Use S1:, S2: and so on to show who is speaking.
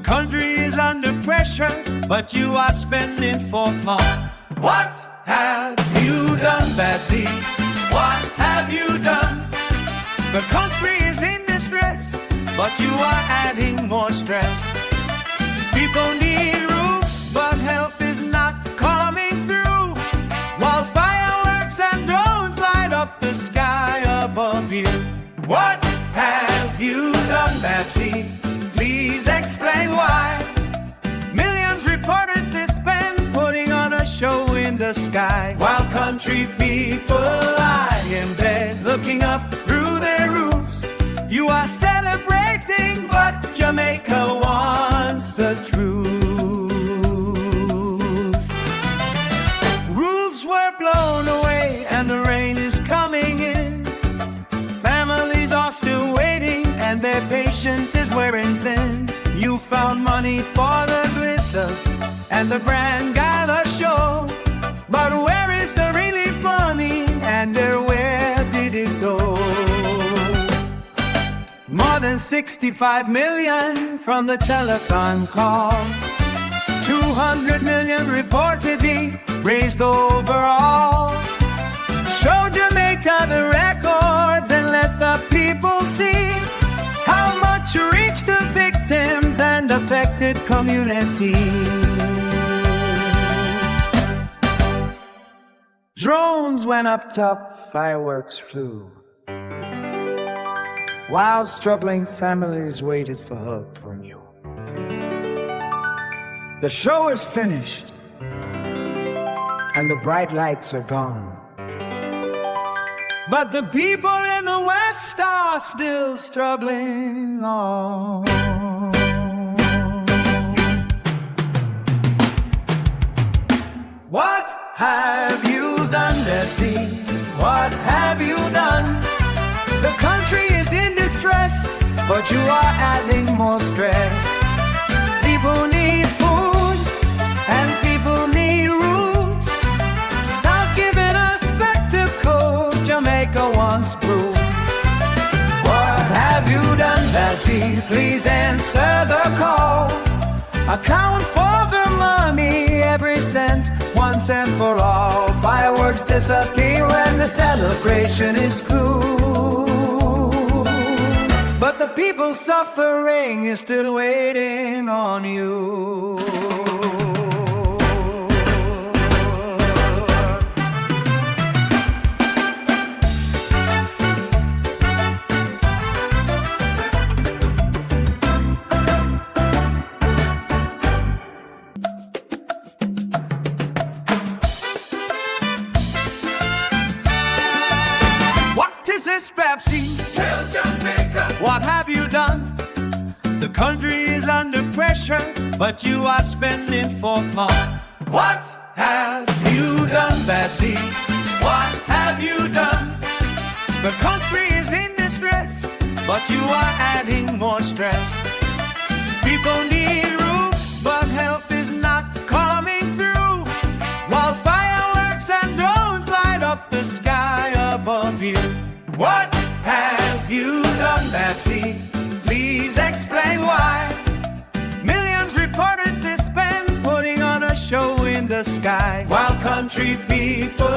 S1: country is under pressure, but you are spending for fun. What have you done, Babsy? What have you done? The country is in distress, but you are adding more stress. People need roofs, but help is not coming through, while fireworks and drones light up the sky above you. What have you done, Babsy? Please explain why. Millions reported this spend putting on a show in the sky, while country people lie in bed looking up through their roofs. You are celebrating, but Jamaica wants the truth. Roofs were blown away and the rain is coming in. Families are still waiting and their patience is wearing thin. You found money for the glitter and the Grand Gala show, but where is the relief money and where did it go? More than 65 million from the telecom call, 200 million reportedly raised overall. Show Jamaica the records and let the people see how much you reach the victims and affected communities. Drones went up top, fireworks flew, while struggling families waited for help from you. The show is finished and the bright lights are gone, but the people in the West are still struggling on. What have you done, Babsy? What have you done? The country is in distress, but you are adding more stress. People need food and people need roofs. Stop giving us spectacles, Jamaica wants proof. What have you done, Babsy? Please answer the call. Account for the money, every cent, once and for all. Fireworks disappear when the celebration is through, but the people suffering is still waiting on you. Babsy, tell Jamaica, what have you done? The country is under pressure, but you are spending for fun. What have you done, Babsy? What have you done? The country is in distress, but you are adding more stress. People need roofs, but help is not coming through, while fireworks and drones light up the sky above you. What have you done, Babsy? Please explain why. Millions reported this spend putting on a show in the sky, while country people